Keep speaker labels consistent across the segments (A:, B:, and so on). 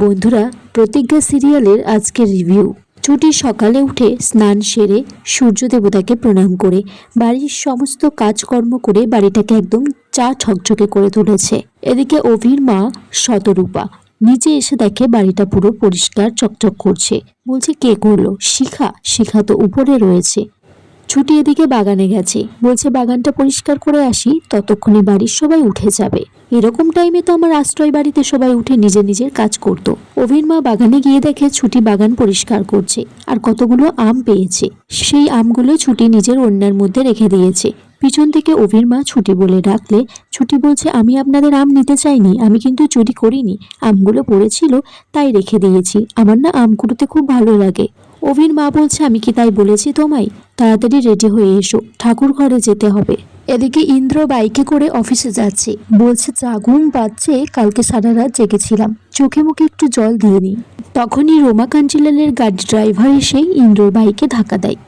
A: বন্ধুরা, প্রতিজ্ঞা সিরিয়ালের আজকের রিভিউ। ছুটি সকালে উঠে স্নান সেরে সূর্য দেবতাকে প্রণাম করে বাড়ির সমস্ত কাজকর্ম করে বাড়িটাকে একদম চা ঝকঝকে করে তুলেছে। এদিকে অভির মা শতরূপা নিচে এসে দেখে বাড়িটা পুরো পরিষ্কার চকচক করছে। বলছে কে করলো? শিখা। শিখা তো উপরে রয়েছে। ছুটি এদিকে বাগানে গেছে, বলছে বাগানটা পরিষ্কার করে আসি, ততক্ষণে বাড়ির সবাই উঠে যাবে। এরকম টাইমে তো আমার আশ্রয় বাড়িতে সবাই উঠে নিজের নিজের কাজ করত। অভির মা বাগানে গিয়ে দেখে ছুটি বাগান পরিষ্কার করছে আর কতগুলো আম পেয়েছে। সেই আমগুলো ছুটি নিজের ওড়নার মধ্যে রেখে দিয়েছে। পিছন থেকে অভির মা ছুটি বলে ডাকলে ছুটি বলছে, আমি আপনাদের আম নিতে চাইনি, আমি কিন্তু চুরি করিনি, আমগুলো পড়েছিল তাই রেখে দিয়েছি, আমার না আম কুড়োতে খুব ভালো লাগে। অভির মা বলছে, আমি কি তাই বলেছি তোমায়? তাড়াতাড়ি রেডি হয়ে এসো, ঠাকুর ঘরে যেতে হবে। এদিকে ইন্দ্র বাইকে করে অফিসে যাচ্ছে, বলছে যা ঘুম পাচ্ছে, কালকে সারা রাত জেগেছিলাম, চোখে মুখে একটু জল দিয়ে নিই। তখনই রোমা কাঞ্জিলালের গাড়ি ড্রাইভার এসে ইন্দ্রর বাইকে ধাক্কা দেয়।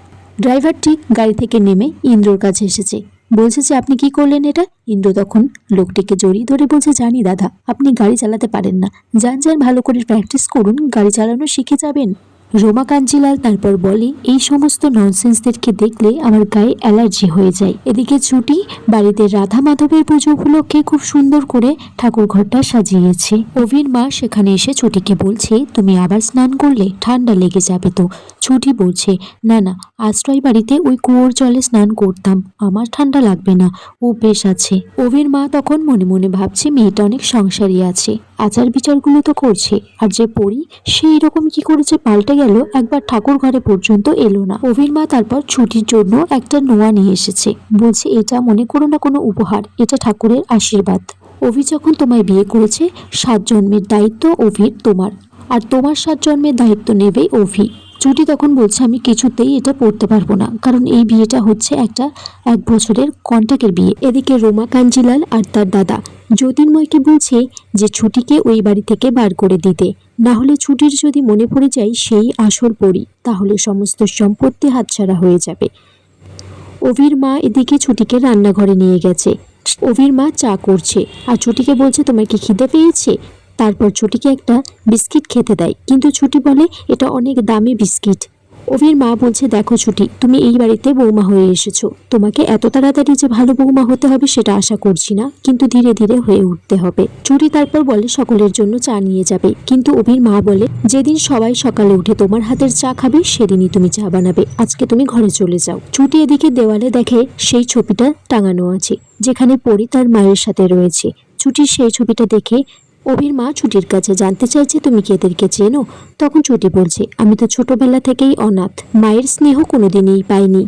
A: ড্রাইভার ঠিক গাড়ি থেকে নেমে ইন্দ্রর কাছে এসেছে, বলছে যে আপনি কি করলেন এটা? ইন্দ্র তখন লোকটিকে জড়িয়ে ধরে বলছে, জানি দাদা আপনি গাড়ি চালাতে পারেন না, যান যান ভালো করে প্র্যাকটিস করুন, গাড়ি চালানো শিখে যাবেন। রোমা কাঞ্জিলাল তারপর বলে, এই সমস্ত ননসেন্সদেরকে দেখলে আমার গায়ে অ্যালার্জি হয়ে যায়। এদিকে ছুটি বাড়িতে রাধা মাধবের পুজো উপলক্ষে খুব সুন্দর করে ঠাকুর ঘরটা সাজিয়েছে। অভির মা সেখানে এসে ছুটিকে বলছে, তুমি আবার স্নান করলে ঠান্ডা লেগে যাবে তো। ছুটি বলছে, না না, আশ্রয় বাড়িতে ওই কুয়োর জলে স্নান করতাম, আমার ঠান্ডা লাগবে না, ও বেশ আছে। অভির মা তখন মনে মনে ভাবছে, মেয়েটা অনেক সংসারী আছে, আচার বিচারগুলো তো করছে, আর যে পড়ি সেই রকম কি করেছে পাল্টে গেল, একবার ঠাকুর ঘরে পর্যন্ত এলো না। অভির মা তারপর ছুটির জন্য একটা নোয়া নিয়ে এসেছে, বলছে এটা মনে করো না কোনো উপহার, এটা ঠাকুরের আশীর্বাদ। অভি যখন তোমায় বিয়ে করেছে, 7 জন্মের দায়িত্ব অভির তোমার, আর তোমার 7 জন্মের দায়িত্ব নেবে অভি। ছুটি তখন বলছে, আমি কিছুতেই এটা পড়তে পারবো না, কারণ এই বিয়েটা হচ্ছে একটা 1 বছরের কন্ট্যাক্টের বিয়ে। এদিকে রোমা কাঞ্জিলাল আর তার দাদা জ্যোতির্ময়কে বলছে যে ছুটিকে ওই বাড়ি থেকে বার করে দিতে, না হলে ছুটির যদি মনে পড়ে যায় সেই আসর পড়ি, তাহলে সমস্ত সম্পত্তি হাতছাড়া হয়ে যাবে। অভির মা এদিকে ছুটিকে রান্নাঘরে নিয়ে গেছে, অভির মা চা করছে আর ছুটিকে বলছে, তোমার কি খিদে পেয়েছে? তারপর ছুটিকে একটা বিস্কিট খেতে দেয়, কিন্তু ছুটি বলে এটা অনেক দামি বিস্কিট। অভির মা বলছে, দেখো ছুটি, তুমি এই বাড়িতে বৌমা হয়ে এসেছো, তোমাকে এত তাড়াতাড়ি যে ভালো বৌমা হতে হবে সেটা আশা করছি না, কিন্তু ধীরে ধীরে হয়ে উঠতে হবে। ছুটি তারপর বলে সকলের জন্য চা নিয়ে যাবে, কিন্তু অভির মা বলে, যেদিন সবাই সকালে উঠে তোমার হাতের চা খাবে সেদিনই তুমি চা বানাবে, আজকে তুমি ঘরে চলে যাও। ছুটি এদিকে দেওয়ালে দেখে সেই ছবিটা টাঙানো আছে, যেখানে পরি তার মায়ের সাথে রয়েছে। ছুটির সেই ছবিটা দেখে অভির মা ছুটির কাছে জানতে চাইছে, তুমি কি এদেরকে চেনো? তখন ছুটি বলছে, আমি তো ছোটবেলা থেকেই অনাথ, মায়ের স্নেহ কোনোদিনই পাইনি,